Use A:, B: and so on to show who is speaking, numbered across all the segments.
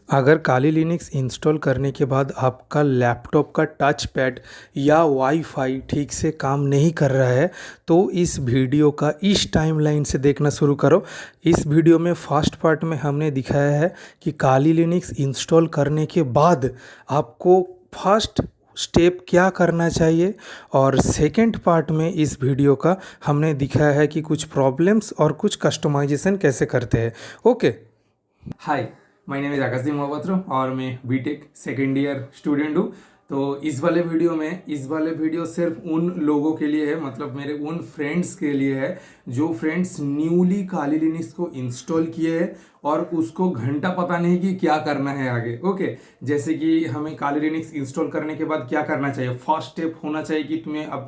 A: अगर काली Linux install करने के बाद आपका लैपटॉप का टच पैड या वाईफाई ठीक से काम नहीं कर रहा है तो इस वीडियो का इस टाइमलाइन से देखना शुरू करो। इस वीडियो में फर्स्ट पार्ट में हमने दिखाया है कि काली लिनक्स इंस्टॉल करने के बाद आपको फर्स्ट स्टेप क्या करना चाहिए, और सेकंड पार्ट में इस वीडियो का हमने दिखाया है कि कुछ प्रॉब्लम्स और कुछ कस्टमाइजेशन कैसे करते हैं। Okay.
B: Hi, my name is Akashdeep Mohapatra और मैं बीटेक सेकेंड ईयर स्टूडेंट हूँ। तो इस वाले वीडियो सिर्फ उन लोगों के लिए है, मतलब मेरे उन फ्रेंड्स के लिए है जो फ्रेंड्स न्यूली काली लिनक्स को इंस्टॉल किए हैं और उसको घंटा पता नहीं कि क्या करना है आगे। ओके, जैसे कि हमें काली लिनक्स इंस्टॉल करने के बाद क्या करना चाहिए। फर्स्ट स्टेप होना चाहिए कि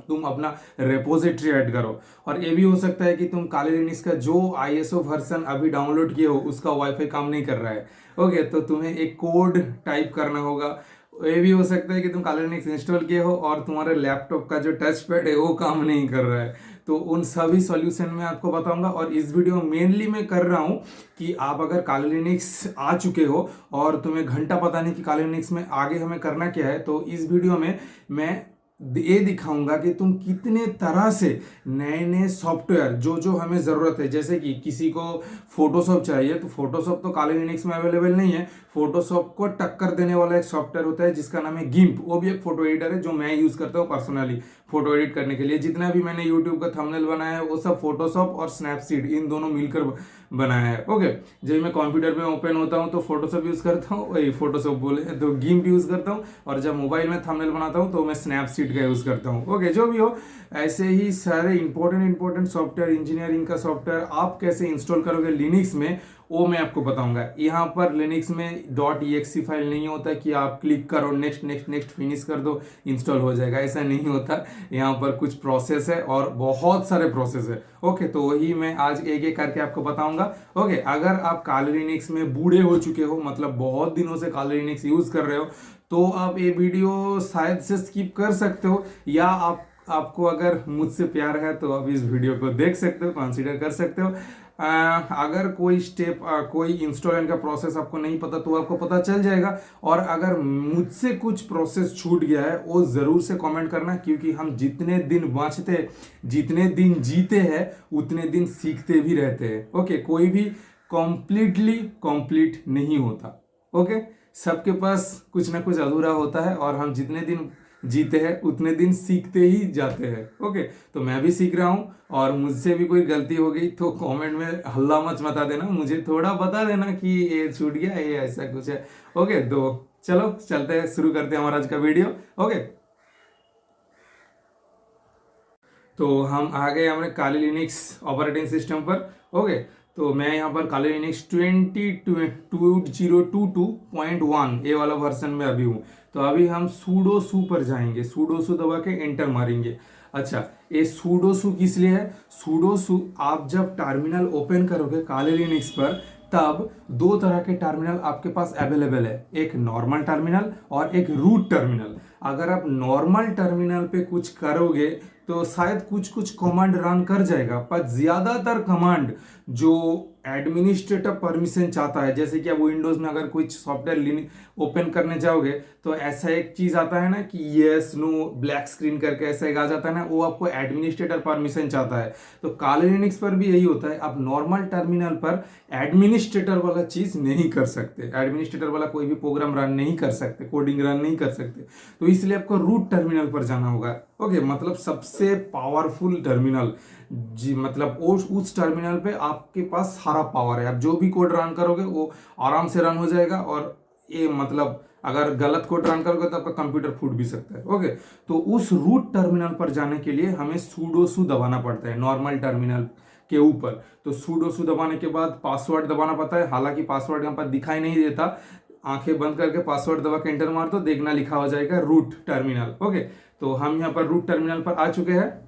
B: तुम अपना रेपोजिटरी ऐड करो, और ये भी हो सकता है कि तुम काली लिनक्स का जो आईएसओ वर्जन अभी डाउनलोड किए हो उसका वाईफाई काम नहीं कर रहा है। ओके, तो तुम्हें एक कोड टाइप करना होगा। ये भी हो सकता है कि तुम काली लिनक्स इंस्टॉल किए हो और तुम्हारे लैपटॉप का जो टच पैड है वो काम नहीं कर रहा है। तो उन सभी सॉल्यूशन मैं आपको बताऊंगा, और इस वीडियो मेनली मैं कर रहा हूं कि आप अगर काली लिनक्स आ चुके हो और तुम्हें घंटा पता नहीं कि काली लिनक्स में आगे हमें करना क्या है, तो इस वीडियो में मैं ये दिखाऊंगा कि तुम कितने तरह से नए नए सॉफ्टवेयर जो जो हमें ज़रूरत है। जैसे कि किसी को फोटोशॉप चाहिए तो फोटोशॉप तो काली लिनक्स में अवेलेबल नहीं है। फोटोशॉप को टक्कर देने वाला एक सॉफ्टवेयर होता है जिसका नाम है गिम्प। वो भी एक फोटो एडिटर है जो मैं यूज़ करता हूँ पर्सनली फोटो एडिट करने के लिए। जितना भी मैंने यूट्यूब का थंबनेल बनाया है वो सब फोटोशॉप और स्नैपसीड इन दोनों मिलकर बनाया है। ओके, जब मैं कंप्यूटर में ओपन होता हूँ तो फोटोशॉप यूज़ करता हूँ, वही फोटोशॉप बोले तो गिम्प यूज़ करता हूँ, और जब मोबाइल में थंबनेल बनाता हूँ तो मैं स्नैपसीड का यूज़ करता हूँ। ओके, जो भी हो, ऐसे ही सारे इंपॉर्टेंट सॉफ्टवेयर, इंजीनियरिंग का सॉफ्टवेयर आप कैसे इंस्टॉल करोगे लिनक्स में वो मैं आपको बताऊंगा। यहाँ पर लिनक्स में .exe फाइल नहीं होता कि आप क्लिक करो नेक्स्ट नेक्स्ट नेक्स्ट फिनिश कर दो इंस्टॉल हो जाएगा, ऐसा नहीं होता। यहाँ पर कुछ प्रोसेस है और बहुत सारे प्रोसेस है। ओके, तो वही मैं आज एक एक करके आपको बताऊंगा। ओके, अगर आप काली लिनक्स में बूढ़े हो चुके हो, मतलब बहुत दिनों से काली लिनक्स यूज कर रहे हो, तो आप ये वीडियो शायद से स्किप कर सकते हो, या आपको अगर मुझसे प्यार है तो आप इस वीडियो को देख सकते हो, कंसीडर कर सकते हो। अगर कोई स्टेप कोई इंस्टॉलेशन का प्रोसेस आपको नहीं पता तो आपको पता चल जाएगा, और अगर मुझसे कुछ प्रोसेस छूट गया है वो ज़रूर से कमेंट करना, क्योंकि हम जितने दिन बाँचते, जितने दिन जीते हैं उतने दिन सीखते भी रहते हैं। ओके, कोई भी कॉम्प्लीटली कंप्लीट नहीं होता। ओके, सबके पास कुछ ना कुछ अधूरा होता है, और हम जितने दिन जीते हैं उतने दिन सीखते ही जाते हैं। ओके, तो मैं भी सीख रहा हूँ, और मुझसे भी कोई गलती हो गई तो कमेंट में हल्ला मच मचा देना, मुझे थोड़ा बता देना कि ये छूट गया, ये ऐसा कुछ है। ओके, तो चलो चलते हैं, शुरू करते हैं हमारा आज का वीडियो। ओके, तो हम आ गए हमारे काली लिनक्स ऑपरेटिंग सिस्टम पर। ओके, तो मैं यहाँ पर काली लिनक्स 2022.1 ये वाला वर्जन में अभी हूँ। तो अभी हम सूडो सू पर जाएंगे, सूडो सू दबा के एंटर मारेंगे। अच्छा, ये सूडो सू किस लिए है? सूडो सू आप जब टर्मिनल ओपन करोगे काली लिनक्स पर, तब दो तरह के टर्मिनल आपके पास अवेलेबल है, एक नॉर्मल टर्मिनल और एक रूट टर्मिनल। अगर आप नॉर्मल टर्मिनल पे कुछ करोगे तो शायद कुछ कुछ कमांड रन कर जाएगा, पर ज्यादातर कमांड जो एडमिनिस्ट्रेटर परमिशन चाहता है, जैसे कि आप विंडोज में अगर कुछ सॉफ्टवेयर ओपन करने जाओगे तो ऐसा एक चीज आता है ना कि यस नो ब्लैक स्क्रीन करके ऐसा एक आ जाता है ना, वो आपको एडमिनिस्ट्रेटर परमिशन चाहता है। तो काली लिनक्स पर भी यही होता है, आप नॉर्मल टर्मिनल पर एडमिनिस्ट्रेटर वाला चीज नहीं कर सकते, एडमिनिस्ट्रेटर वाला कोई भी प्रोग्राम रन नहीं कर सकते, कोडिंग रन नहीं कर सकते। तो इसलिए आपको रूट टर्मिनल पर जाना होगा। ओके, मतलब सबसे पावरफुल टर्मिनल जी, मतलब उस टर्मिनल पे आपके पास सारा पावर है, आप जो भी कोड रन करोगे वो आराम से रन हो जाएगा। और ये मतलब अगर गलत कोड रन करोगे तो आपका कंप्यूटर फूट भी सकता है। ओके, तो उस रूट टर्मिनल पर जाने के लिए हमें सूडो सू दबाना पड़ता है नॉर्मल टर्मिनल के ऊपर। तो सूडो सू दबाने के बाद पासवर्ड दबाना पड़ता है, हालांकि पासवर्ड यहाँ पर दिखाई नहीं देता, आंखें बंद करके पासवर्ड दबा के एंटर मार दो, देखना लिखा हो जाएगा रूट टर्मिनल। ओके, तो हम यहाँ पर रूट टर्मिनल पर आ चुके हैं।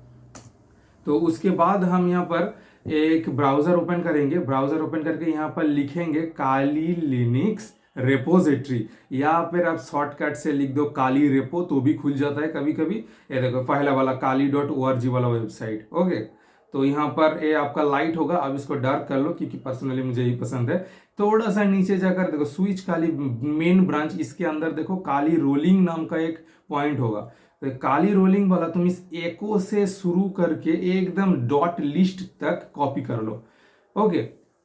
B: तो उसके बाद हम यहाँ पर एक ब्राउजर ओपन करेंगे, ब्राउजर ओपन करके यहाँ पर लिखेंगे काली लिनक्स रेपोजिटरी, या फिर आप शॉर्टकट से लिख दो काली रेपो तो भी खुल जाता है कभी कभी। ये देखो पहला वाला kali.org वाला वेबसाइट। ओके, तो यहाँ पर ये आपका लाइट होगा, अब इसको डार्क कर लो क्योंकि पर्सनली मुझे यही पसंद है। थोड़ा सा नीचे जाकर देखो स्विच काली मेन ब्रांच, इसके अंदर देखो काली रोलिंग नाम का एक पॉइंट होगा। तो काली रोलिंग वाला तुम इस एको से शुरू करके एकदम डॉट लिस्ट तक कॉपी कर लो। ओके,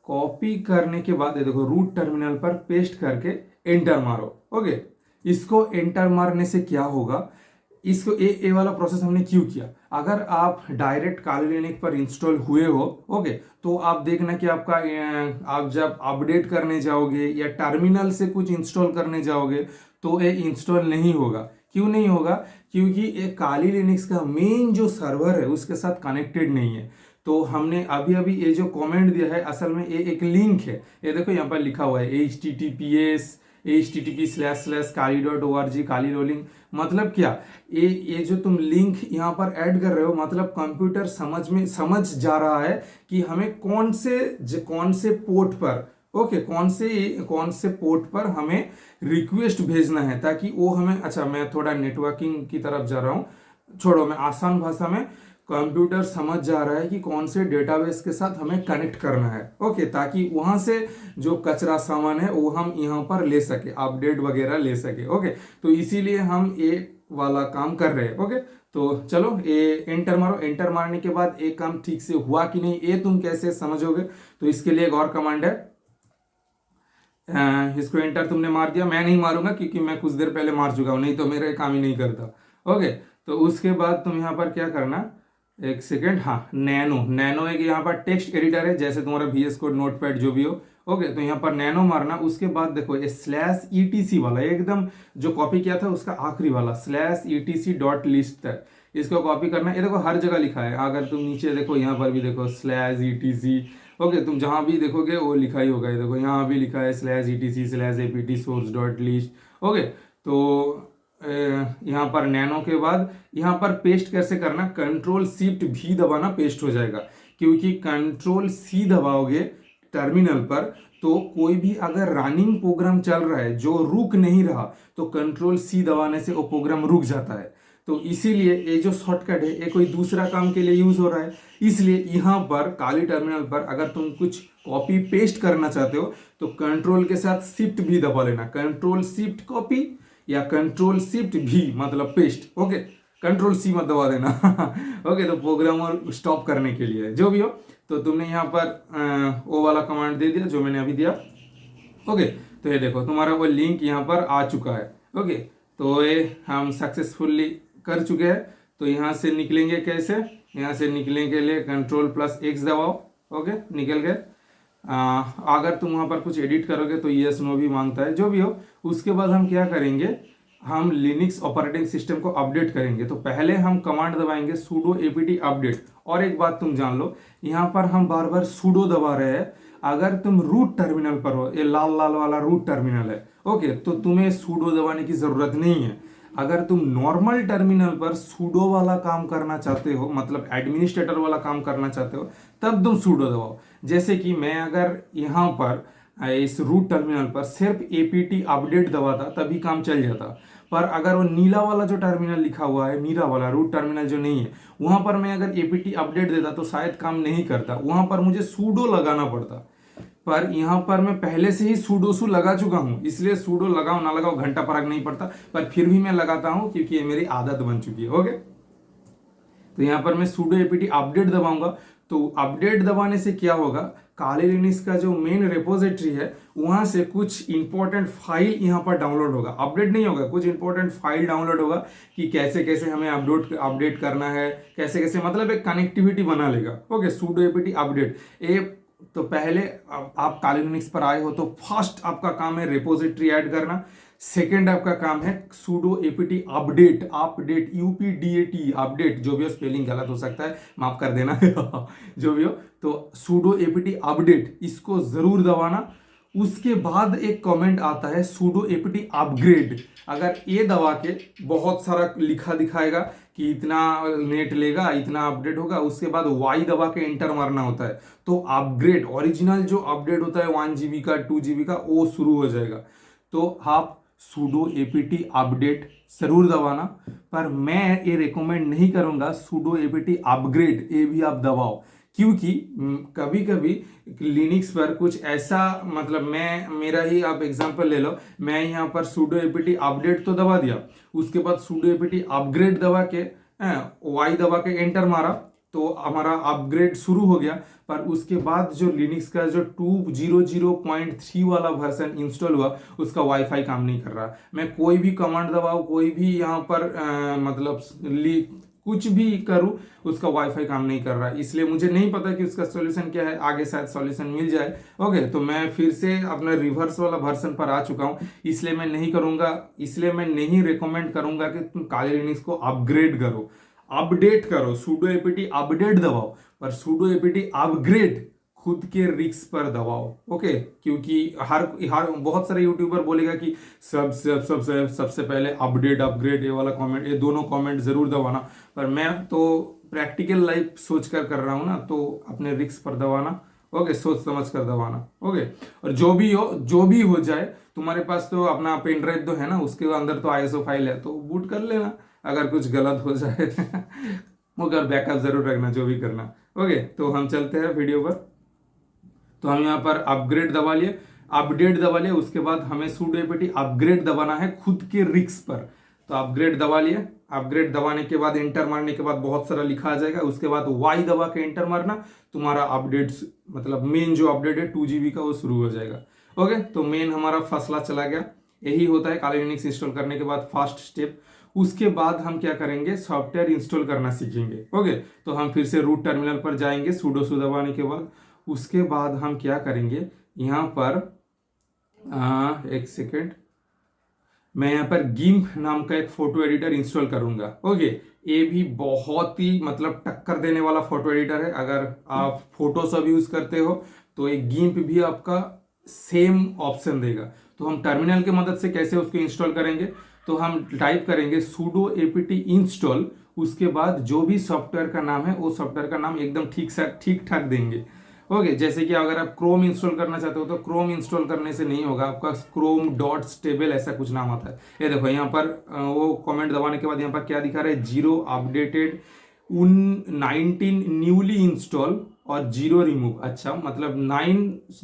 B: कॉपी करने के बाद ये देखो रूट टर्मिनल पर पेस्ट करके एंटर मारो। ओके, इसको एंटर मारने से क्या होगा, इसको ए वाला प्रोसेस हमने क्यों किया, अगर आप डायरेक्ट काली लिनक्स पर इंस्टॉल हुए हो, ओके, तो आप देखना कि आपका आप जब अपडेट करने जाओगे या टर्मिनल से कुछ इंस्टॉल करने जाओगे तो ये इंस्टॉल नहीं होगा। क्यों नहीं होगा, क्योंकि ये काली लिनक्स का मेन जो सर्वर है उसके साथ कनेक्टेड नहीं है। तो हमने अभी अभी ये जो कमेंट दिया है असल में ये एक लिंक है, ये देखो यहाँ पर लिखा हुआ है https://kali.org काली रोलिंग। मतलब क्या, ये जो तुम लिंक यहाँ पर ऐड कर रहे हो, मतलब कंप्यूटर समझ जा रहा है कि हमें कौन से पोर्ट पर, ओके, कौन से पोर्ट पर हमें रिक्वेस्ट भेजना है, ताकि वो हमें, अच्छा मैं थोड़ा नेटवर्किंग की तरफ जा रहा हूँ, छोड़ो, मैं आसान भाषा में, कंप्यूटर समझ जा रहा है कि कौन से डेटाबेस के साथ हमें कनेक्ट करना है, ओके, ताकि वहां से जो कचरा सामान है वो हम यहाँ पर ले सके, अपडेट वगैरह ले सके। ओके, तो इसीलिए हम ये वाला काम कर रहे हैं। ओके, तो चलो ये एंटर मारो, एंटर मारने के बाद एक काम ठीक से हुआ कि नहीं ये तुम कैसे समझोगे, तो इसके लिए एक और कमांड है, इसको एंटर तुमने मार दिया, मैं नहीं मारूंगा क्योंकि मैं कुछ देर पहले मार चुका हूं, नहीं तो मेरा काम ही नहीं करता। ओके, तो उसके बाद तुम यहाँ पर क्या करना, एक सेकेंड, हाँ, नैनो एक यहाँ पर टेक्स्ट एडिटर है, जैसे तुम्हारा VS कोड नोटपैड जो भी हो। ओके, तो यहाँ पर नैनो मारना, उसके बाद देखो ये /etc वाला एकदम जो कॉपी किया था उसका आखिरी वाला /etc.list तक इसको कॉपी करना। ये देखो हर जगह लिखा है, अगर तुम नीचे देखो यहाँ पर भी देखो /etc। ओके, तुम जहां भी देखोगे वो लिखा ही होगा, ये देखो यहाँ भी लिखा है /etc/apt source.list। ओके, तो यहाँ पर नैनो के बाद यहाँ पर पेस्ट कैसे करना, Ctrl+Shift+V दबाना, पेस्ट हो जाएगा। क्योंकि Ctrl+C दबाओगे टर्मिनल पर तो कोई भी अगर रनिंग प्रोग्राम चल रहा है जो रुक नहीं रहा तो Ctrl+C दबाने से वो प्रोग्राम रुक जाता है। तो इसीलिए ये जो शॉर्टकट है ये कोई दूसरा काम के लिए यूज हो रहा है, इसलिए यहाँ पर काली टर्मिनल पर अगर तुम कुछ कॉपी पेस्ट करना चाहते हो तो कंट्रोल के साथ शिफ्ट भी दबा लेना, Ctrl+Shift कॉपी या Ctrl+Shift+V मतलब पेस्ट। ओके, Ctrl+C मत दबा देना। ओके, तो प्रोग्राम स्टॉप करने के लिए जो भी हो, तो तुमने यहाँ पर वो वाला कमांड दे दिया जो मैंने अभी दिया। ओके, तो ये देखो तुम्हारा वो लिंक यहाँ पर आ चुका है। ओके, तो ये हम सक्सेसफुली कर चुके हैं। तो यहाँ से निकलेंगे कैसे, यहाँ से निकलने के लिए Ctrl+X दबाओ। ओके, निकल गए। अगर तुम वहाँ पर कुछ एडिट करोगे तो यस नो भी मांगता है, जो भी हो। उसके बाद हम क्या करेंगे, हम लिनक्स ऑपरेटिंग सिस्टम को अपडेट करेंगे। तो पहले हम कमांड दबाएंगे sudo apt अपडेट। और एक बात तुम जान लो, यहाँ पर हम बार बार sudo दबा रहे हैं, अगर तुम रूट टर्मिनल पर हो, ये लाल लाल वाला रूट टर्मिनल है, ओके, तो तुम्हें sudo दबाने की जरूरत नहीं है। अगर तुम नॉर्मल टर्मिनल पर sudo वाला काम करना चाहते हो, मतलब एडमिनिस्ट्रेटर वाला काम करना चाहते हो, तब तुम sudo दबाओ। जैसे कि मैं अगर यहाँ पर इस रूट टर्मिनल पर सिर्फ apt अपडेट दबाता तभी काम चल जाता, पर अगर वो नीला वाला जो टर्मिनल लिखा हुआ है, नीला वाला रूट टर्मिनल जो नहीं है, वहां पर मैं अगर apt अपडेट देता तो शायद काम नहीं करता, वहां पर मुझे sudo लगाना पड़ता। पर यहाँ पर मैं पहले से ही sudo लगा चुका हूँ, इसलिए sudo लगाओ ना लगाओ घंटा फर्क नहीं पड़ता, पर फिर भी मैं लगाता हूँ क्योंकि ये मेरी आदत बन चुकी है। ओके, तो यहाँ पर मैं sudo apt अपडेट दबाऊंगा। तो अपडेट दबाने से क्या होगा, काली लिनक्स का जो मेन रेपोजिटरी है वहां से कुछ इंपॉर्टेंट फाइल यहाँ पर डाउनलोड होगा, अपडेट नहीं होगा, कुछ इंपॉर्टेंट फाइल डाउनलोड होगा कि कैसे कैसे हमें अपडेट करना है, कैसे कैसे, मतलब एक कनेक्टिविटी बना लेगा। Okay, sudo apt update. ये तो पहले आप काली लिनक्स पर आए हो तो फर्स्ट आपका काम है रेपोजिटरी ऐड करना, सेकेंड आपका काम है sudo apt update, UPDAT update, जो भी हो, स्पेलिंग गलत हो सकता है, माफ कर देना। जो भी हो, तो sudo apt अपडेट इसको जरूर दबाना। उसके बाद एक कमेंट आता है sudo apt अपग्रेड, अगर ये दबा के बहुत सारा लिखा दिखाएगा कि इतना नेट लेगा, इतना अपडेट होगा, उसके बाद Y दबा के एंटर मारना होता है, तो अपग्रेड ओरिजिनल जो अपडेट होता है 1 GB का 2 GB का वो शुरू हो जाएगा। तो आप sudo apt अपडेट जरूर दबाना, पर मैं ये रिकमेंड नहीं करूंगा sudo apt अपग्रेड, ये भी आप दबाओ, क्योंकि कभी कभी लिनक्स पर कुछ ऐसा, मतलब मैं मेरा ही आप एग्जांपल ले लो, मैं यहाँ पर sudo apt अपडेट तो दबा दिया, उसके बाद sudo apt अपग्रेड दबा के वाई दबा के एंटर मारा तो हमारा अपग्रेड शुरू हो गया। पर उसके बाद जो लिनक्स का जो 2.0.3 वाला वर्जन इंस्टॉल हुआ उसका वाईफाई काम नहीं कर रहा। मैं कोई भी कमांड दबाऊँ, कोई भी यहाँ पर मतलब कुछ भी करूँ, उसका वाईफाई काम नहीं कर रहा है। इसलिए मुझे नहीं पता कि उसका सॉल्यूशन क्या है, आगे शायद सॉल्यूशन मिल जाए। ओके, तो मैं फिर से अपना रिवर्स वाला वर्जन पर आ चुका हूँ, इसलिए मैं नहीं करूँगा, इसलिए मैं नहीं रिकमेंड करूँगा कि तुम काली लिनक्स को अपग्रेड करो, अपडेट करो, sudo apt अपडेट दबाओ, पर sudo apt अपग्रेड खुद के रिस्क पर दबाओ। ओके, क्योंकि हर बहुत सारे यूट्यूबर बोलेगा कि सबसे पहले अपडेट अपग्रेड, ये वाला कमेंट, ये दोनों कमेंट जरूर दबाना, पर मैं तो प्रैक्टिकल लाइफ सोच कर रहा हूँ ना, तो अपने रिस्क पर दबाना। ओके, सोच समझ कर दबाना। ओके, और जो भी हो जाए, तुम्हारे पास तो अपना पेन ड्राइव तो है ना, उसके अंदर तो आईएसओ फाइल है, तो बूट कर लेना अगर कुछ गलत हो जाए मगर बैकअप जरूर रखना जो भी करना। ओके, तो हम चलते हैं वीडियो पर। तो हम यहाँ पर अपग्रेड दबा लिए, अपडेट दबा लिए, उसके बाद हमें sudo apt अपग्रेड दबाना है खुद के रिस्क पर। तो अपग्रेड दबा लिए, अपग्रेड दबाने के बाद एंटर मारने के बाद बहुत सारा लिखा आ जाएगा, उसके बाद वाई दबा के एंटर मारना, तुम्हारा अपडेट मतलब मेन जो अपडेट है 2 GB का वो शुरू हो जाएगा। ओके, तो मेन हमारा फसला चला गया। यही होता है काली लिनक्स इंस्टॉल करने के बाद फर्स्ट स्टेप। उसके बाद हम क्या करेंगे, सॉफ्टवेयर इंस्टॉल करना सीखेंगे। ओके, तो हम फिर से रूट टर्मिनल पर जाएंगे sudo su दबाने के बाद। उसके बाद हम क्या करेंगे, यहाँ पर एक सेकेंड, मैं यहाँ पर गिम्प नाम का एक फोटो एडिटर इंस्टॉल करूंगा। ओके, ये भी बहुत ही मतलब टक्कर देने वाला फोटो एडिटर है। अगर आप फोटोशॉप यूज करते हो तो एक गिम्प भी आपका सेम ऑप्शन देगा। तो हम टर्मिनल की मदद से कैसे उसको इंस्टॉल करेंगे, तो हम टाइप करेंगे sudo apt इंस्टॉल, उसके बाद जो भी सॉफ्टवेयर का नाम है वो सॉफ्टवेयर का नाम एकदम ठीक ठाक देंगे। ओके, जैसे कि अगर आप क्रोम इंस्टॉल करना चाहते हो तो क्रोम इंस्टॉल करने से नहीं होगा, आपका क्रोम डॉट स्टेबल ऐसा कुछ नाम आता है। ये देखो यहाँ पर वो कमेंट दबाने के बाद यहाँ पर क्या दिखा रहा है, 0 अपडेटेड 19 न्यूली इंस्टॉल और 0 रिमूव। अच्छा, मतलब 9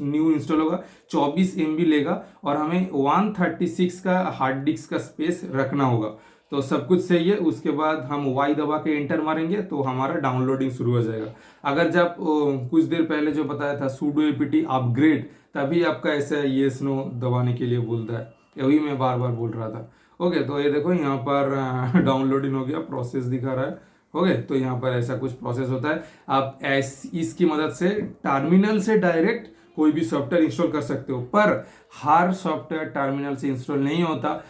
B: न्यू इंस्टॉल होगा, 24 MB लेगा और हमें 136 का हार्ड डिस्क का स्पेस रखना होगा। तो सब कुछ सही है। उसके बाद हम वाई दबा के एंटर मारेंगे तो हमारा डाउनलोडिंग शुरू हो जाएगा। अगर जब कुछ देर पहले जो बताया था sudo apt अपग्रेड, तभी आपका ऐसा येस नो दबाने के लिए बोलता है, यही मैं बार बार बोल रहा था। ओके, तो ये देखो यहाँ पर डाउनलोडिंग हो गया, प्रोसेस दिखा रहा है। ओके, तो यहाँ पर ऐसा कुछ प्रोसेस होता है। आप इसकी मदद से टर्मिनल से डायरेक्ट कोई भी सॉफ्टवेयर इंस्टॉल कर सकते हो, पर हर सॉफ्टवेयर टर्मिनल से इंस्टॉल नहीं होता,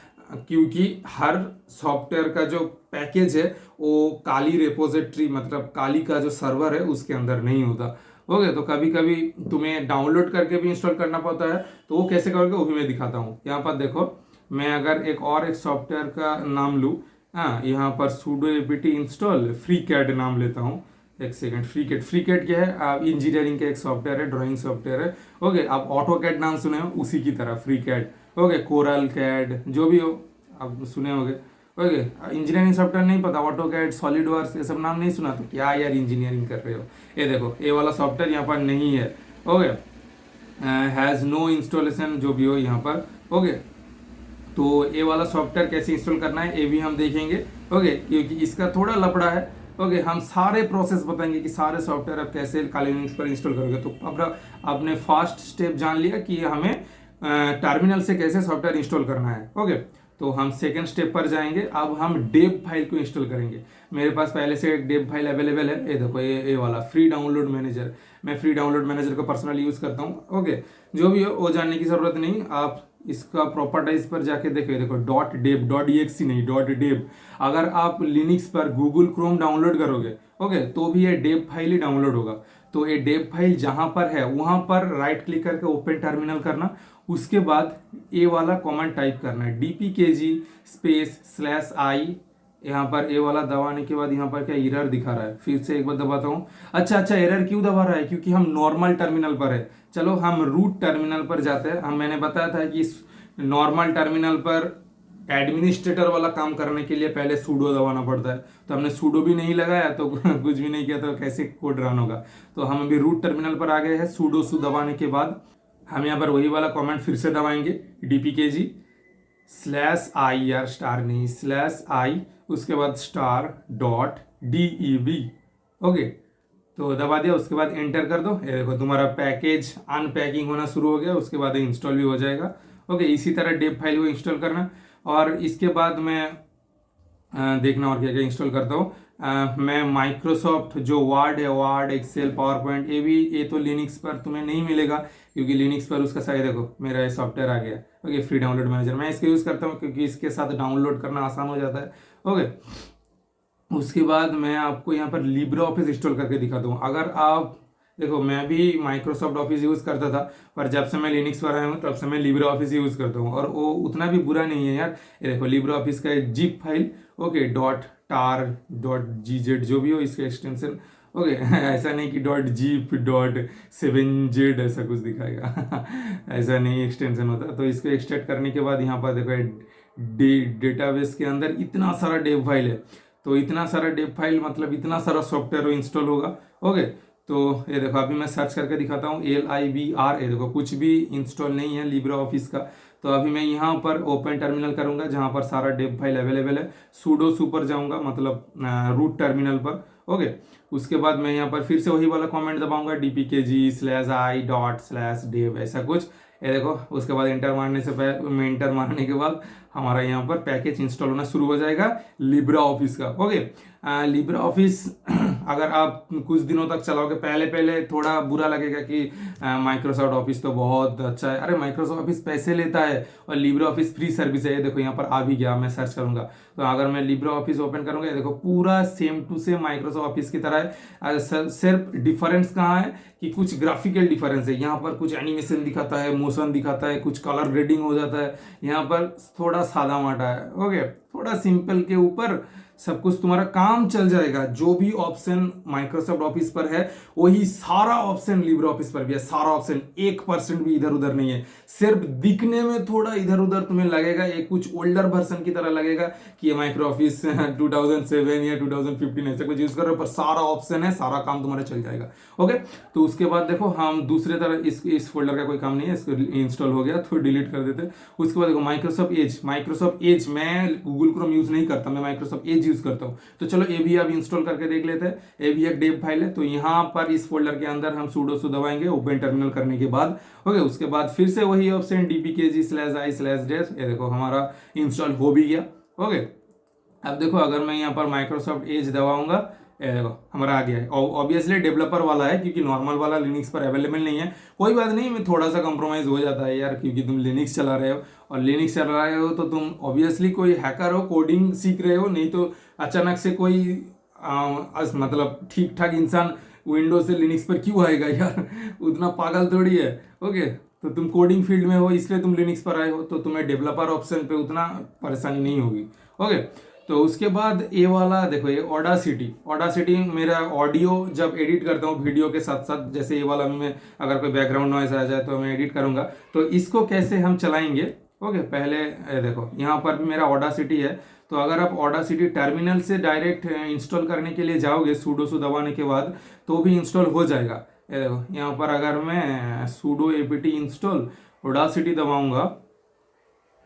B: क्योंकि हर सॉफ्टवेयर का जो पैकेज है वो काली रेपोजिटरी, मतलब काली का जो सर्वर है उसके अंदर नहीं होता। ओके, तो कभी कभी तुम्हें डाउनलोड करके भी इंस्टॉल करना पड़ता है, तो वो कैसे करोगे वो भी मैं दिखाता हूँ। यहाँ पर देखो, मैं अगर एक सॉफ्टवेयर का नाम लूँ, हाँ, यहाँ पर sudo apt इंस्टॉल FreeCAD नाम लेता हूँ। एक सेकंड, FreeCAD क्या है, आप इंजीनियरिंग का एक सॉफ्टवेयर है, ड्राइंग सॉफ्टवेयर है। ओके, आप AutoCAD नाम सुने हो, उसी की तरह FreeCAD। ओके, कोरल कैड जो भी हो आप सुने होंगे। ओके, इंजीनियरिंग सॉफ्टवेयर नहीं पता, AutoCAD, SolidWorks ये सब नाम नहीं सुना तो क्या यार इंजीनियरिंग कर रहे हो। ये देखो, ये वाला सॉफ्टवेयर यहाँ पर नहीं है। ओके, हैज़ नो इंस्टॉलेशन जो भी हो यहाँ पर। ओके, तो ये वाला सॉफ्टवेयर कैसे इंस्टॉल करना है ये भी हम देखेंगे। ओके, क्योंकि इसका थोड़ा लफड़ा है। ओके, हम सारे प्रोसेस बताएंगे कि सारे सॉफ्टवेयर आप कैसे काली लिनक्स पर इंस्टॉल करोगे। तो अब आपने फर्स्ट स्टेप जान लिया कि हमें टर्मिनल से कैसे सॉफ्टवेयर इंस्टॉल करना है। ओके, तो हम सेकेंड स्टेप पर जाएंगे। अब हम डेव फाइल को इंस्टॉल करेंगे। मेरे पास पहले से एक डेव फाइल अवेलेबल है, ये देखो, ये वाला फ्री डाउनलोड मैनेजर। मैं फ्री डाउनलोड मैनेजर को पर्सनली यूज करता हूँ। ओके, जो भी हो वो जानने की जरूरत नहीं, आप इसका प्रॉपर्टाइज पर जाके देखो डॉट डेव, .exe नहीं, .dev। अगर आप लिनक्स पर गूगल क्रोम डाउनलोड करोगे, ओके, तो भी ये डेव फाइल ही डाउनलोड होगा। तो ये डेव फाइल जहां पर है वहां पर राइट क्लिक करके ओपन टर्मिनल करना, उसके बाद ए वाला कमांड टाइप करना है, dpkg /i। यहाँ पर ए वाला दबाने के बाद यहाँ पर क्या एरर दिखा रहा है, फिर से एक बार दबाता हूँ। अच्छा, एरर क्यों दबा रहा है, क्योंकि हम नॉर्मल टर्मिनल पर है। चलो हम रूट टर्मिनल पर जाते हैं। मैंने बताया था कि नॉर्मल टर्मिनल पर एडमिनिस्ट्रेटर वाला काम करने के लिए पहले सूडो दबाना पड़ता है, तो हमने सूडो भी नहीं लगाया तो कुछ भी नहीं किया, तो कैसे कोड रन होगा। तो हम अभी रूट टर्मिनल पर आ गए हैं। सूडो सू दबाने के बाद हम यहाँ पर वही वाला कमेंट फिर से दबाएंगे, dpkg/i, स्टार नहीं /i, उसके बाद $.deb। ओके, तो दबा दिया, उसके बाद एंटर कर दो। ये देखो तुम्हारा पैकेज अनपैकिंग होना शुरू हो गया, उसके बाद इंस्टॉल भी हो जाएगा। ओके, इसी तरह डेव फाइल को इंस्टॉल करना, और इसके बाद मैं देखना और क्या क्या इंस्टॉल करता हूँ। मैं माइक्रोसॉफ्ट जो वर्ड है, वर्ड, एक्सेल, पावर पॉइंट, ये तो लिनक्स पर तुम्हें नहीं मिलेगा, क्योंकि लिनक्स पर उसका साइड देखो मेरा ये सॉफ्टवेयर आ गया। ओके, फ्री डाउनलोड मैनेजर मैं इसको यूज़ करता हूँ क्योंकि इसके साथ डाउनलोड करना आसान हो जाता है। ओके, उसके बाद मैं आपको यहाँ पर लिब्रे ऑफिस इंस्टॉल करके दिखाता हूँ। अगर आप देखो, मैं भी माइक्रोसॉफ्ट ऑफिस यूज़ करता था, पर जब से मैं लिनक्स पर आया हूँ तब से मैं लिब्रे ऑफिस यूज़ करता हूँ, और वो उतना भी बुरा नहीं है यार। ये देखो लिब्रे ऑफिस का एक जिप फाइल, ओके, .tar.gz जो भी हो इसका एक्सटेंशन। ओके ऐसा नहीं कि .zip.7z ऐसा कुछ दिखाएगा ऐसा नहीं एक्सटेंशन होता। तो इसको एक्सट्रैक्ट करने के बाद यहाँ पर देखो डेटाबेस के अंदर इतना सारा डेव फाइल है, तो इतना सारा डेव फाइल मतलब इतना सारा सॉफ्टवेयर इंस्टॉल होगा। ओके, तो ये देखो अभी मैं सर्च करके दिखाता हूँ, LIBR, ये देखो कुछ भी इंस्टॉल नहीं है लिब्रे ऑफिस का। तो अभी मैं यहाँ पर ओपन टर्मिनल करूँगा जहाँ पर सारा डेव फाइल अवेलेबल है, सूडो सू पर जाऊँगा, मतलब रूट टर्मिनल पर। ओके, उसके बाद मैं यहाँ पर फिर से वही वाला कमेंट दबाऊंगा, dpkg/i./dev ऐसा कुछ। ये देखो, उसके बाद एंटर मारने के बाद हमारा यहाँ पर पैकेज इंस्टॉल होना शुरू हो जाएगा लिब्रे ऑफिस का। ओके, लिब्रे ऑफिस अगर आप कुछ दिनों तक चलाओगे, पहले थोड़ा बुरा लगेगा कि माइक्रोसॉफ्ट ऑफिस तो बहुत अच्छा है। अरे माइक्रोसॉफ्ट ऑफिस पैसे लेता है और लिब्रे ऑफिस फ्री सर्विस है। ये देखो यहाँ पर आ भी गया, मैं सर्च करूंगा तो अगर मैं लिब्रे ऑफिस ओपन करूंगा, ये देखो पूरा same to same Microsoft office की तरह है। सिर्फ डिफरेंस कहाँ है कि कुछ ग्राफिकल डिफरेंस है, यहाँ पर कुछ एनिमेशन दिखाता है, मोशन दिखाता है, कुछ कलर ग्रेडिंग हो जाता है, यहाँ पर थोड़ा सादा माटा है। ओके, थोड़ा सिंपल के ऊपर सब कुछ तुम्हारा काम चल जाएगा। जो भी ऑप्शन माइक्रोसॉफ्ट ऑफिस पर है वही सारा ऑप्शन लिब्रे ऑफिस पर भी है। सारा ऑप्शन 1% भी इधर उधर नहीं है, सिर्फ दिखने में थोड़ा इधर उधर तुम्हें लगेगा, ये कुछ ओल्डर वर्जन की तरह लगेगा कि ये माइक्रो ऑफिस 2007 या 2015 ऐसे कुछ यूज कर रहे हो, पर सारा ऑप्शन है, सारा काम तुम्हारा चल जाएगा। ओके, तो उसके बाद देखो हम दूसरे तरह इस फोल्डर का कोई काम नहीं है, इसको इंस्टॉल हो गया तो डिलीट कर देते। उसके बाद देखो माइक्रोसॉफ्ट एज मैं गूगल क्रोम यूज नहीं करता, मैं माइक्रोसॉफ्ट एज यूज करता हूँ। तो चलो ये भी अब इंस्टॉल करके देख लेते हैं। ये भी एक डेव फाइल है, तो यहाँ पर इस फोल्डर के अंदर हम sudo su दबाएंगे ओपन टर्मिनल करने के बाद। ओके, उसके बाद फिर से वही ऑप्शन dpkg/i/dev, ये देखो हमारा इंस्टॉल हो भी गया। ओके, अब देखो अगर मैं यहाँ पर माइक्रोसॉफ्ट एज दबाऊंगा, ये देखो हमारा आ गया है। ऑब्वियसली डेवलपर वाला है क्योंकि नॉर्मल वाला लिनक्स पर अवेलेबल नहीं है। कोई बात नहीं, मैं थोड़ा सा कंप्रोमाइज हो जाता है यार, क्योंकि तुम लिनक्स चला रहे हो, और लिनक्स चला रहे हो तो तुम ऑब्वियसली कोई हैकर हो, कोडिंग सीख रहे हो, नहीं तो अचानक से कोई मतलब ठीक ठाक इंसान विंडोज से लिनक्स पर क्यों आएगा यार, उतना पागल थोड़ी है। ओके, तो तुम कोडिंग फील्ड में हो इसलिए तुम लिनक्स पर आए हो, तो तुम्हें डेवलपर ऑप्शन पे उतना परेशानी नहीं होगी। ओके, तो उसके बाद ये वाला देखो, ये ऑडासिटी मेरा ऑडियो जब एडिट करता हूँ वीडियो के साथ साथ, जैसे ये वाला मैं अगर कोई बैकग्राउंड नॉइज आ जाए तो मैं एडिट करूंगा, तो इसको कैसे हम चलाएंगे। ओके, पहले देखो यहाँ पर भी मेरा ऑडासिटी है, तो अगर आप ऑडासिटी टर्मिनल से डायरेक्ट इंस्टॉल करने के लिए जाओगे sudo su दबाने के बाद, तो भी इंस्टॉल हो जाएगा। ये देखो यहाँ पर अगर मैं sudo apt इंस्टॉल ऑडासिटी दबाऊंगा,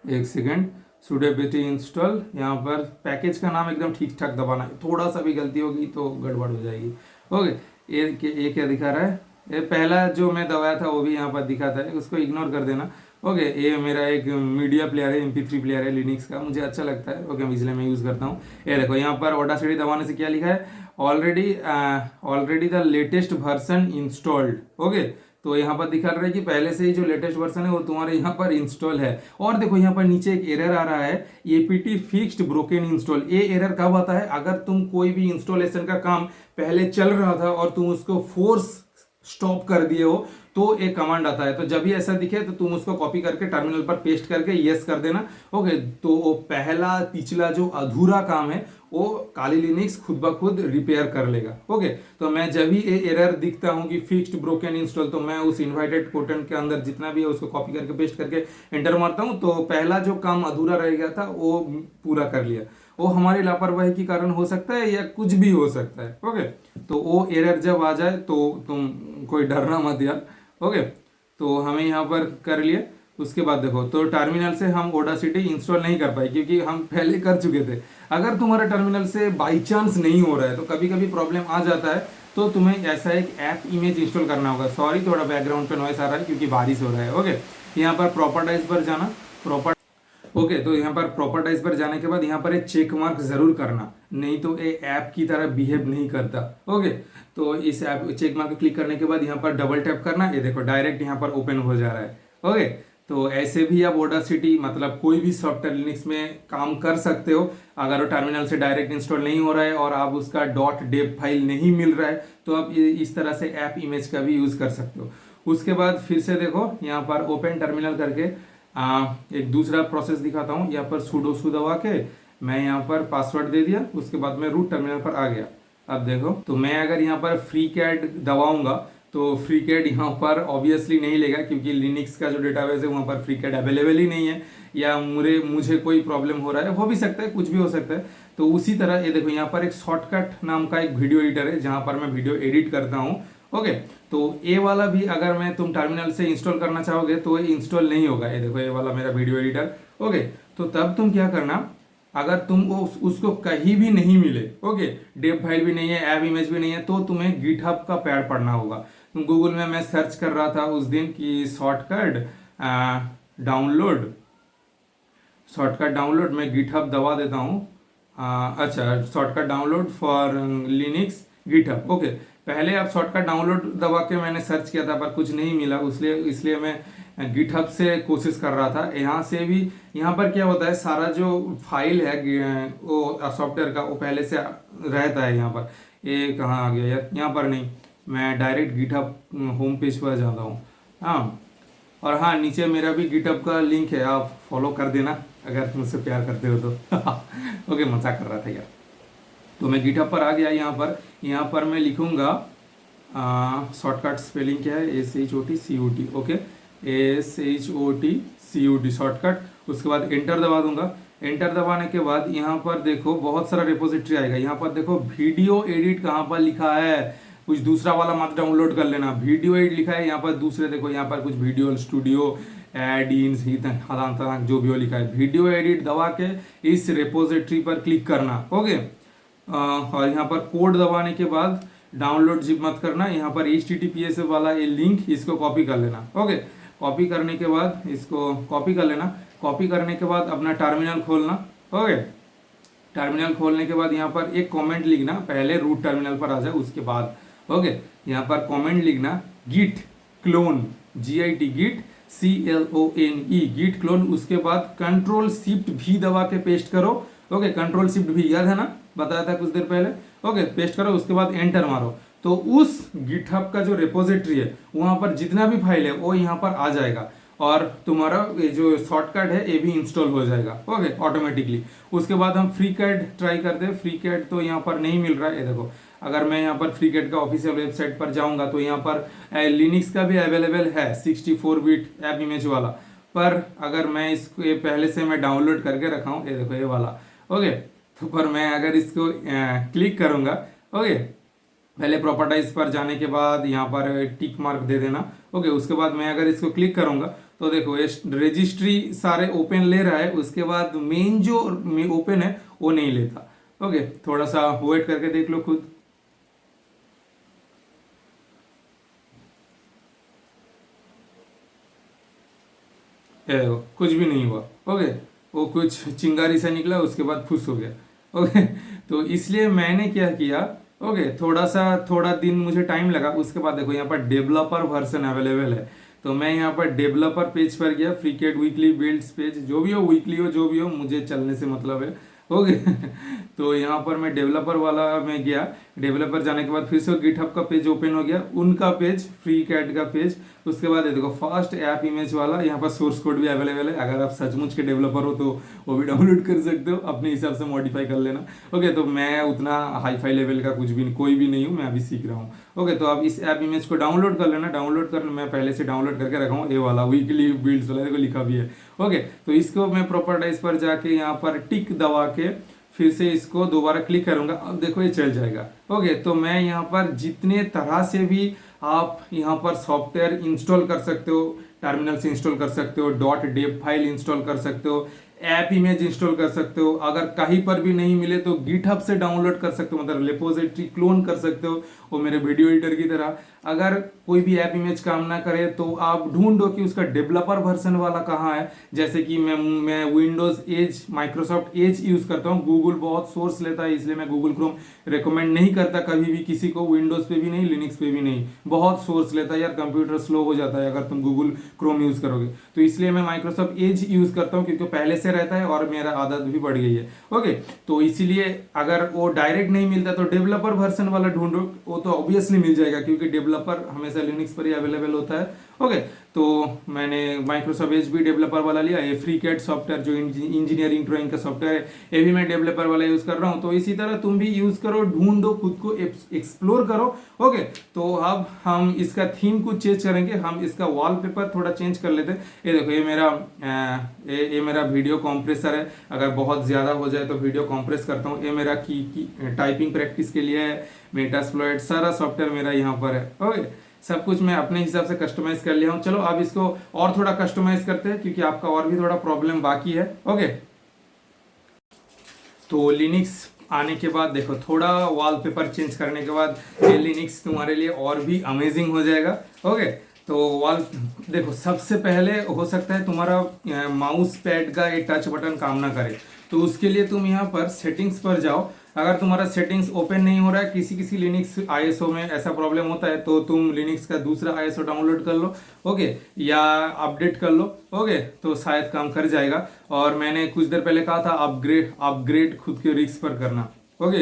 B: एक सेकेंड, sudo apt इंस्टॉल, यहाँ पर पैकेज का नाम एकदम ठीक ठाक दबाना है, थोड़ा सा भी गलती होगी तो गड़बड़ हो जाएगी। ओके, ये क्या दिखा रहा है, ये पहला जो मैं दबाया था वो भी यहाँ पर दिखाता है, उसको इग्नोर कर देना। ओके, ये मेरा एक मीडिया प्लेयर है, MP3 प्लेयर है लिनक्स का, मुझे अच्छा लगता है। ओके, इसलिए मैं यूज़ करता हूँ। ये देखो यहाँ पर ऑडासिटी दबाने से क्या लिखा है, already the latest version installed. Okay, तो यहाँ पर दिखा रहा है कि पहले से ही जो लेटेस्ट वर्जन है वो तुम्हारे यहाँ पर इंस्टॉल है। और देखो यहाँ पर नीचे एक एरर आ रहा है, apt फिक्स्ड ब्रोकन इंस्टॉल। ये एरर कब आता है, अगर तुम कोई भी इंस्टॉलेशन का काम पहले चल रहा था और तुम उसको फोर्स स्टॉप कर दिए हो, तो एक कमांड आता है। तो जब भी ऐसा दिखे तो तुम उसको कॉपी करके टर्मिनल पर पेस्ट करके यस कर देना। ओके, तो वो पहला पिछला जो अधूरा काम है वो काली लिनक्स खुद ब खुद रिपेयर कर लेगा। ओके, तो मैं जब भी ये एरर दिखता हूँ कि फिक्स्ड ब्रोकन इंस्टॉल, तो मैं उस इन्वाइटेड कोटेंट के अंदर जितना भी है उसको कॉपी करके पेस्ट करके एंटर मारता हूँ। तो पहला जो काम अधूरा रह गया था वो पूरा कर लिया। वो हमारी लापरवाही के कारण हो सकता है या कुछ भी हो सकता है। ओके, तो वो एरर जब आ जाए तो तुम कोई डरना मत यार। ओके, तो हमें यहाँ पर कर लिया। उसके बाद देखो, तो टर्मिनल से हम ऑडासिटी इंस्टॉल नहीं कर पाए क्योंकि हम पहले कर चुके थे। अगर तुम्हारा टर्मिनल से बाई चांस नहीं हो रहा है तो कभी कभी प्रॉब्लम आ जाता है, तो तुम्हें ऐसा एक ऐप इमेज इंस्टॉल करना होगा। सॉरी, थोड़ा बैकग्राउंड पे नॉइस आ रहा है क्योंकि बारिश हो रहा है। ओके, यहाँ पर प्रॉपर्टाइज पर जाना। ओके, तो यहाँ पर प्रॉपर्टाइज पर जाने के बाद यहाँ पर एक चेक मार्क जरूर करना, नहीं तो ये ऐप की तरह बिहेव नहीं करता। ओके, तो इस ऐप चेक मार्क क्लिक करने के बाद यहाँ पर डबल टैप करना। ये देखो डायरेक्ट यहाँ पर ओपन हो जा रहा है। ओके, तो ऐसे भी आप ऑडासिटी मतलब कोई भी सॉफ्टवेयर लिनक्स में काम कर सकते हो। अगर वो टर्मिनल से डायरेक्ट इंस्टॉल नहीं हो रहा है और आप उसका .deb फाइल नहीं मिल रहा है तो आप इस तरह से ऐप इमेज का भी यूज कर सकते हो। उसके बाद फिर से देखो यहाँ पर ओपन टर्मिनल करके एक दूसरा प्रोसेस दिखाता हूँ। यहाँ पर sudo su दबा के मैं यहाँ पर पासवर्ड दे दिया। उसके बाद मैं रूट टर्मिनल पर आ गया। अब देखो, तो मैं अगर यहाँ पर फ्री कैड दबाऊंगा तो फ्री कैड यहाँ पर ऑब्वियसली नहीं लेगा क्योंकि लिनक्स का जो डेटाबेस है वहाँ पर फ्री कैड अवेलेबल ही नहीं है, या मुझे कोई प्रॉब्लम हो रहा है, हो भी सकता है, कुछ भी हो सकता है। तो उसी तरह ये देखो यहाँ पर एक शॉर्टकट नाम का एक वीडियो एडिटर है जहाँ पर मैं वीडियो एडिट करता हूँ। ओके, तो ये वाला भी अगर मैं तुम टर्मिनल से इंस्टॉल करना चाहोगे तो ये इंस्टॉल नहीं होगा। ये देखो ये वाला मेरा वीडियो एडिटर। ओके, तो तब तुम क्या करना, अगर तुमको उसको कहीं भी नहीं मिले, ओके, डेब फाइल भी नहीं है, ऐप इमेज भी नहीं है, तो तुम्हें गिटहब का पैड पढ़ना होगा। तुम गूगल में मैं सर्च कर रहा था उस दिन कि शॉर्टकट डाउनलोड मैं गिटहब दबा देता हूँ। अच्छा, shortcut download for Linux GitHub. Okay, पहले आप शॉर्टकट डाउनलोड दबा के मैंने सर्च किया था पर कुछ नहीं मिला, इसलिए मैं गिटहब से कोशिश कर रहा था। यहाँ से भी यहाँ पर क्या होता है, सारा जो फाइल है वो सॉफ्टवेयर का वो पहले से रहता है। यहाँ पर ये कहाँ आ गया यार, यहाँ पर नहीं, मैं डायरेक्ट गिटहब होम पेज पर जाता हूँ। हाँ, और हाँ, नीचे मेरा भी गिटहब का लिंक है, आप फॉलो कर देना अगर मुझसे प्यार करते हो तो। ओके, मजाक कर रहा था यार। तो मैं गिटहब पर आ गया। यहाँ पर मैं लिखूंगा शॉर्टकट स्पेलिंग क्या है, SHOTCUT। Okay, SHOTCUT shortcut. उसके बाद एंटर दबा दूंगा। एंटर दबाने के बाद यहाँ पर देखो बहुत सारा रिपोजिटरी आएगा। यहाँ पर देखो वीडियो एडिट कहाँ पर लिखा है, कुछ दूसरा वाला मत डाउनलोड कर लेना। वीडियो एडिट लिखा है यहाँ पर, दूसरे देखो यहाँ पर कुछ वीडियो स्टूडियो एड इन्स जो भी हो लिखा है। वीडियो एडिट दबा के इस रिपोजिटरी पर क्लिक करना। ओके, और यहाँ पर कोड दबाने के बाद डाउनलोड जिप मत करना। यहाँ पर HTTPS वाला ये लिंक, इसको कॉपी कर लेना। ओके, कॉपी करने के बाद इसको कॉपी कर लेना। कॉपी करने के बाद अपना टर्मिनल खोलना। ओके, टर्मिनल खोलने के बाद यहाँ पर एक कमेंट लिखना, पहले रूट टर्मिनल पर आ जाए उसके बाद। ओके, यहाँ पर कमेंट लिखना git clone GIT git CLONE git clone। उसके बाद कंट्रोल शिफ्ट भी दबा के पेस्ट करो। ओके, कंट्रोल शिफ्ट भी याद है ना, बताया था कुछ देर पहले। ओके, पेस्ट करो, उसके बाद एंटर मारो, तो उस गिटहब का जो रिपोजिटरी है वहां पर जितना भी फाइल है वो यहाँ पर आ जाएगा और तुम्हारा ये जो शॉर्टकट है ये भी इंस्टॉल हो जाएगा। Okay, automatically. उसके बाद हम फ्री कैड ट्राई करते हैं। फ्री कैड तो यहाँ पर नहीं मिल रहा है। ये देखो, अगर मैं यहाँ पर फ्री कैड का ऑफिशियल वेबसाइट पर जाऊंगा तो यहाँ पर लिनक्स का भी अवेलेबल है 64 बिट ऐप इमेज वाला, पर अगर मैं इसको ये पहले से मैं डाउनलोड करके रखा हूँ, ये देखो ये वाला। ओके, तो पर मैं अगर इसको क्लिक करूंगा, ओके, पहले प्रॉपर्टाइज पर जाने के बाद यहाँ पर टिक मार्क दे देना। ओके, उसके बाद मैं अगर इसको क्लिक करूंगा तो देखो ये रजिस्ट्री सारे ओपन ले रहा है, उसके बाद मेन जो ओपन है वो नहीं लेता। ओके, थोड़ा सा वेट करके देख लो खुद। देखो कुछ भी नहीं हुआ। ओके, वो कुछ चिंगारी से निकला, उसके बाद फुस हो गया। ओके, तो इसलिए मैंने क्या किया, ओके, थोड़ा दिन मुझे टाइम लगा। उसके बाद देखो यहाँ पर डेवलपर वर्जन अवेलेबल है, तो मैं यहाँ पर डेवलपर पेज पर गया। फ्रीकेड वीकली बिल्ड्स पेज, जो भी हो, वीकली हो जो भी हो, मुझे चलने से मतलब है। ओके तो यहाँ पर मैं डेवलपर वाला में गया, डेवलपर जाने के बाद फिर से गिटहब का पेज ओपन हो गया, उनका पेज, फ्री कैट का पेज। उसके बाद ये देखो फास्ट ऐप इमेज वाला, यहाँ पर सोर्स कोड भी अवेलेबल है, अगर आप सचमुच के डेवलपर हो तो वो भी डाउनलोड कर सकते हो, अपने हिसाब से मॉडिफाई कर लेना। ओके, तो मैं उतना हाई फाई लेवल का कुछ भी कोई भी नहीं हूँ, मैं अभी सीख रहा हूँ। ओके, तो अब इस ऐप इमेज को डाउनलोड कर लेना। डाउनलोड करना मैं पहले से डाउनलोड करके रखा हूँ, ये वाला वीकली बिल्ड्स वाला, देखो लिखा भी है। ओके, तो इसको मैं प्रॉपर्टाइज पर जाके यहाँ पर टिक दबा के फिर से इसको दोबारा क्लिक करूंगा, अब देखो ये चल जाएगा। ओके, तो मैं यहाँ पर जितने तरह से भी आप यहाँ पर सॉफ्टवेयर इंस्टॉल कर सकते हो, टर्मिनल से इंस्टॉल कर सकते हो, .deb फाइल इंस्टॉल कर सकते हो, ऐप इमेज इंस्टॉल कर सकते हो, अगर कहीं पर भी नहीं मिले तो गिटहब से डाउनलोड कर सकते हो, मतलब रिपोजिटरी क्लोन कर सकते हो, वो मेरे वीडियो एडिटर की तरह। अगर कोई भी ऐप इमेज काम ना करे तो आप ढूंढो कि उसका डेवलपर वर्जन वाला कहाँ है। जैसे कि मैं Windows Edge, Microsoft Edge use करता हूँ, गूगल बहुत सोर्स लेता है, इसलिए मैं गूगल क्रोम रेकमेंड नहीं करता कभी भी किसी को, विंडोज पे भी नहीं, लिनक्स पे भी नहीं, बहुत सोर्स लेता है यार, कंप्यूटर स्लो हो जाता है अगर तुम गूगल क्रोम यूज करोगे। तो इसलिए मैं माइक्रोसॉफ्ट एज यूज करता हूँ, क्योंकि पहले से रहता है और मेरा आदत भी बढ़ गई है। ओके, तो इसीलिए अगर वो डायरेक्ट नहीं मिलता तो डेवलपर वर्जन वाला ढूंढो, वो तो ऑब्वियसली मिल जाएगा क्योंकि डेवलपर हमेशा लिनक्स पर ही अवेलेबल होता है। ओके, तो मैंने माइक्रोसॉफ्ट एज भी डेवलपर वाला लिया, ये फ्री कैट सॉफ्टवेयर जो इंजीनियरिंग ड्राइंग का सॉफ्टवेयर है, ये भी मैं डेवलपर वाला यूज कर रहा हूँ। तो इसी तरह तुम भी यूज करो, ढूंढो, खुद को एक्सप्लोर करो। ओके, तो अब हम इसका थीम कुछ चेंज करेंगे, हम इसका वॉलपेपर थोड़ा चेंज कर लेते हैं। ये देखो, ये मेरा वीडियो कॉम्प्रेसर है, अगर बहुत ज्यादा हो जाए तो वीडियो कॉम्प्रेस करता हूँ। ये मेरा की टाइपिंग प्रैक्टिस के लिए है, मेटास्प्लॉइट सारा सॉफ्टवेयर मेरा यहाँ पर है। ओके, सब कुछ मैं अपने हिसाब से कस्टमाइज कर लिया हूँ। चलो अब इसको और थोड़ा कस्टमाइज करते हैं, क्योंकि आपका और भी थोड़ा प्रॉब्लम बाकी है। ओके, तो लिनक्स आने के बाद देखो, थोड़ा वॉलपेपर चेंज करने के बाद ये लिनक्स तुम्हारे लिए और भी अमेजिंग हो जाएगा। ओके, तो देखो, सबसे पहले हो सकता है तुम्हारा माउस पैड का ये टच बटन काम ना करे, तो उसके लिए तुम यहाँ पर सेटिंग्स पर जाओ। अगर तुम्हारा सेटिंग्स ओपन नहीं हो रहा है, किसी लिनक्स आईएसओ में ऐसा प्रॉब्लम होता है, तो तुम लिनक्स का दूसरा आईएसओ डाउनलोड कर लो, ओके, या अपडेट कर लो। ओके, तो शायद काम कर जाएगा। और मैंने कुछ देर पहले कहा था अपग्रेड खुद के रिस्क पर करना। ओके,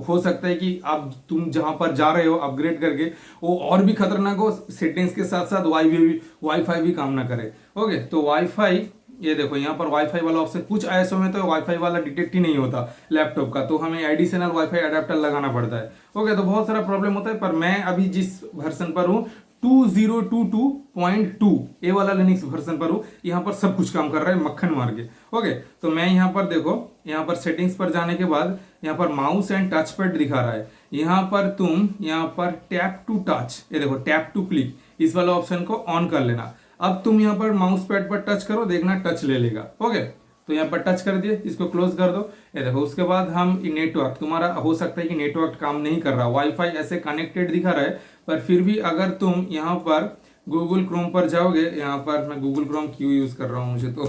B: हो सकता है कि अब तुम जहां पर जा रहे हो अपग्रेड करके वो और भी खतरनाक हो, सेटिंग्स के साथ साथ वाईफाई भी काम ना करे। ओके, तो वाईफाई, ये देखो यहाँ पर वाईफाई वाला ऑप्शन, कुछ आईएसओ में तो वाईफाई वाला डिटेक्ट ही नहीं होता लैपटॉप का, तो हमें एडिशनल वाईफाई अडेप्टर लगाना पड़ता है। ओके, तो बहुत सारा प्रॉब्लम होता है, पर मैं अभी जिस वर्जन पर हूँ 2022.2 ये वाला लिनक्स वर्जन पर हूँ, यहाँ पर सब कुछ काम कर रहा है मक्खन मार के। ओके, तो मैं यहाँ पर देखो, यहाँ पर सेटिंग्स पर जाने के बाद यहाँ पर माउस एंड टच पैड दिखा रहा है, यहाँ पर तुम यहाँ पर टैप टू टच, ये देखो टैप टू क्लिक, इस वाला ऑप्शन को ऑन कर लेना। अब तुम यहाँ पर माउस पैड पर टच करो, देखना टच ले लेगा। ओके, तो यहाँ पर टच कर दिए, इसको क्लोज कर दो। ये देखो, उसके बाद हम नेटवर्क, तुम्हारा हो सकता है कि नेटवर्क काम नहीं कर रहा, वाईफाई ऐसे कनेक्टेड दिखा रहा है, पर फिर भी अगर तुम यहाँ पर गूगल क्रोम पर जाओगे, यहाँ पर मैं गूगल क्रोम क्यों यूज कर रहा हूँ, मुझे तो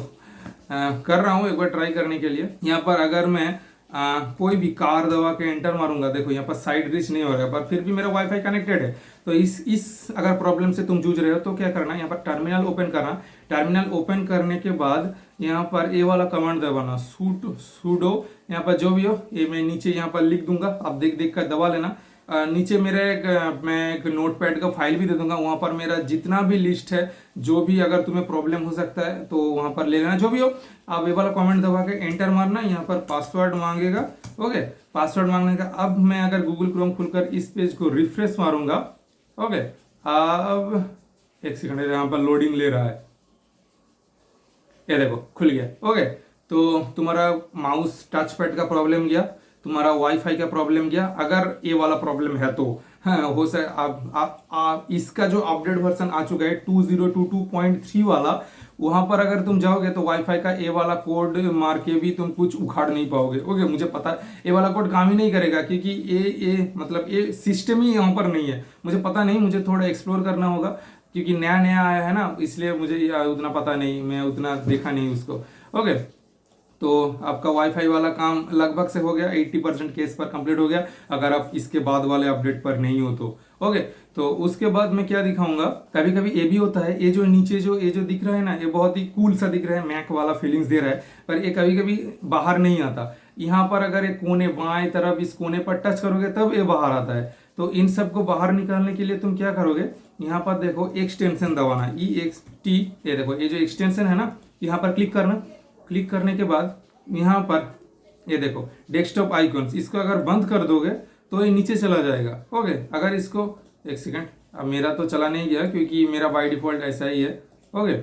B: कर रहा हूँ एक बार ट्राई करने के लिए। यहाँ पर अगर मैं कोई भी कार दबा के एंटर मारूंगा, देखो यहाँ पर साइड रीच नहीं हो रहा है, पर फिर भी मेरा वाईफाई कनेक्टेड है। तो इस अगर प्रॉब्लम से तुम जूझ रहे हो तो क्या करना, यहाँ पर टर्मिनल ओपन करना। टर्मिनल ओपन करने के बाद यहाँ पर ये वाला कमांड दबाना, सूडो, यहाँ पर जो भी हो, ये मैं नीचे यहाँ पर लिख दूंगा, आप देख कर दबा लेना। नीचे मैं एक नोटपैड का फाइल भी दे दूंगा, वहां पर मेरा जितना भी लिस्ट है, जो भी अगर तुम्हें प्रॉब्लम हो सकता है तो वहां पर ले लेना। जो भी हो, आप ये वाला कमेंट दबा के एंटर मारना, यहाँ पर पासवर्ड मांगेगा। ओके, पासवर्ड मांगने का, अब मैं अगर गूगल क्रोम खुलकर इस पेज को रिफ्रेश मारूंगा, ओके, अब एक सेकंड, यहाँ पर लोडिंग ले रहा है, ये देखो खुल गया। ओके, तो तुम्हारा माउस टच पैड का प्रॉब्लम गया, तुम्हारा वाईफाई का प्रॉब्लम गया, अगर ये वाला प्रॉब्लम है तो हाँ, हो आप इसका जो अपडेट वर्जन आ चुका है 2022.3 वाला, वहां पर अगर तुम जाओगे तो वाईफाई का ए वाला कोड मार के भी तुम कुछ उखाड़ नहीं पाओगे। ओके, मुझे पता है ए वाला कोड काम ही नहीं करेगा, क्योंकि ये मतलब ये सिस्टम ही यहाँ पर नहीं है। मुझे पता नहीं, मुझे थोड़ा एक्सप्लोर करना होगा, क्योंकि नया आया है ना, इसलिए मुझे उतना पता नहीं, मैं उतना देखा नहीं उसको। ओके, तो आपका वाईफाई वाला काम लगभग से हो गया, 80% केस पर कंप्लीट हो गया, अगर आप इसके बाद वाले अपडेट पर नहीं हो तो। ओके, तो उसके बाद मैं क्या दिखाऊंगा, कभी कभी ये भी होता है, ये जो नीचे ये जो दिख रहा है ना, ये बहुत ही कूल सा दिख रहा है, मैक वाला फीलिंग्स दे रहा है, पर ये कभी कभी बाहर नहीं आता। यहाँ पर अगर एक कोने बाएं तरफ इस कोने पर टच करोगे तब ये बाहर आता है। तो इन सबको बाहर निकालने के लिए तुम क्या करोगे, यहाँ पर देखो एक्सटेंशन दबाना, EXT, ये देखो ये जो एक्सटेंशन है ना, यहाँ पर क्लिक करना। क्लिक करने के बाद यहाँ पर ये देखो डेस्कटॉप आइकॉन्स, इसको अगर बंद कर दोगे तो ये नीचे चला जाएगा। ओके, अगर इसको एक सेकंड, अब मेरा तो चला नहीं गया क्योंकि मेरा बाय डिफॉल्ट ऐसा ही है। ओके,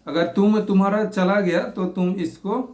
B: अगर तुम्हारा चला गया तो तुम इसको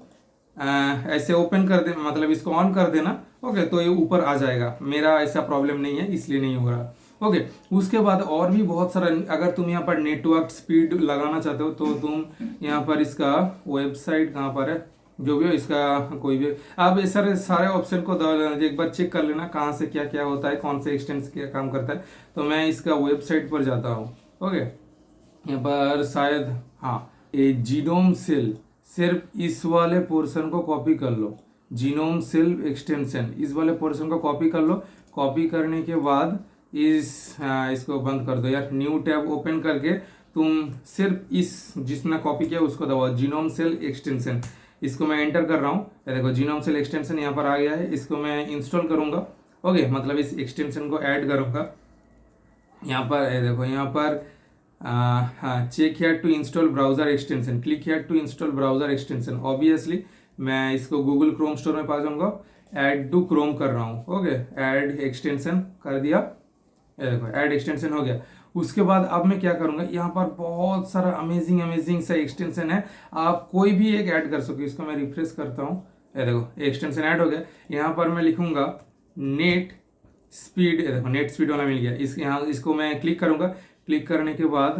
B: ऐसे ओपन कर दे, मतलब इसको ऑन कर देना। ओके, तो ये ऊपर आ जाएगा। मेरा ऐसा प्रॉब्लम नहीं है, इसलिए नहीं हो रहा। ओके, उसके बाद और भी बहुत सारा, अगर तुम यहाँ पर नेटवर्क स्पीड लगाना चाहते हो तो तुम यहाँ पर इसका वेबसाइट कहाँ पर है, जो भी हो इसका कोई भी, आप ये सारे ऑप्शन को एक बार चेक कर लेना कहाँ से क्या क्या होता है, कौन से एक्सटेंस क्या काम करता है। तो मैं इसका वेबसाइट पर जाता हूँ। ओके, यहाँ पर शायद हाँ, ये जीनोम सेल, सिर्फ इस वाले पोर्शन को कॉपी कर लो, जीनोम सेल एक्सटेंशन, इस वाले पोर्शन को कॉपी कर लो। कॉपी करने के बाद इसको बंद कर दो यार, न्यू टैब ओपन करके तुम सिर्फ इस जिसने कॉपी किया उसको दबाओ, जीनोम सेल एक्सटेंशन। इसको मैं एंटर कर रहा हूँ, देखो जीनोम सेल एक्सटेंशन यहाँ पर आ गया है। इसको मैं इंस्टॉल करूँगा। ओके, मतलब इस एक्सटेंशन को ऐड करूँगा। यहाँ पर देखो, यहाँ पर हाँ, check here to install browser extension, click here to install browser extension. Obviously मैं इसको गूगल क्रोम स्टोर में पा जाऊंगा, ऐड टू क्रोम कर रहा हूँ। ओके, ऐड एक्सटेंशन कर दिया, ये देखो ऐड एक्सटेंशन हो गया। उसके बाद अब मैं क्या करूंगा, यहाँ पर बहुत सारा अमेजिंग सा एक्सटेंशन है, आप कोई भी एक ऐड कर सको। इसको मैं रिफ्रेश करता हूँ, ये देखो एक्सटेंशन ऐड हो गया। यहाँ पर मैं लिखूंगा नेट स्पीड, ये देखो नेट स्पीड वाला मिल गया। इसको मैं क्लिक करूंगा। क्लिक करने के बाद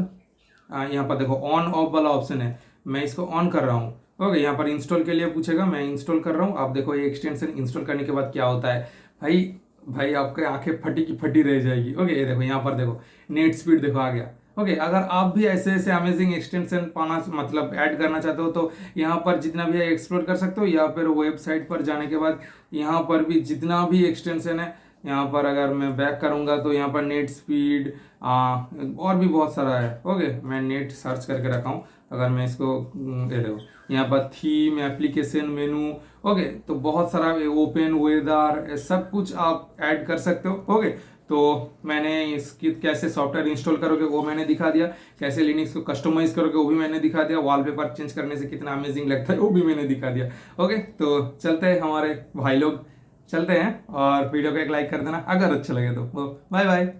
B: यहाँ पर देखो ऑन ऑफ वाला ऑप्शन है, मैं इसको ऑन कर रहा हूँ। ओके, यहाँ पर इंस्टॉल के लिए पूछेगा, मैं इंस्टॉल कर रहा हूँ। आप देखो ये एक्सटेंशन इंस्टॉल करने के बाद क्या होता है, भाई आपके आंखें फटी की फटी रह जाएगी। ओके, ये देखो यहाँ पर देखो नेट स्पीड देखो आ गया। ओके, अगर आप भी ऐसे अमेजिंग एक्सटेंशन पाना, मतलब ऐड करना चाहते हो तो यहाँ पर जितना भी है एक्सप्लोर कर सकते हो, या फिर वेबसाइट पर जाने के बाद यहाँ पर भी जितना भी एक्सटेंशन है, यहाँ पर अगर मैं बैक करूँगा तो यहाँ पर नेट स्पीड और भी बहुत सारा है। ओके, मैं नेट सर्च करके रखा हूँ। अगर मैं इसको दे दो, यहाँ पर थीम, एप्लीकेशन, मेनू, ओके, तो बहुत सारा ओपन, वेदर, सब कुछ आप ऐड कर सकते हो। ओके, तो मैंने इसकी कैसे सॉफ्टवेयर इंस्टॉल करोगे वो मैंने दिखा दिया, कैसे लिनक्स को कस्टमाइज करोगे वो भी मैंने दिखा दिया, वॉलपेपर चेंज करने से कितना अमेजिंग लगता है वो भी मैंने दिखा दिया। ओके, तो चलते हैं हमारे भाई लोग, चलते हैं, और वीडियो को एक लाइक कर देना अगर अच्छा लगे तो। Bye bye.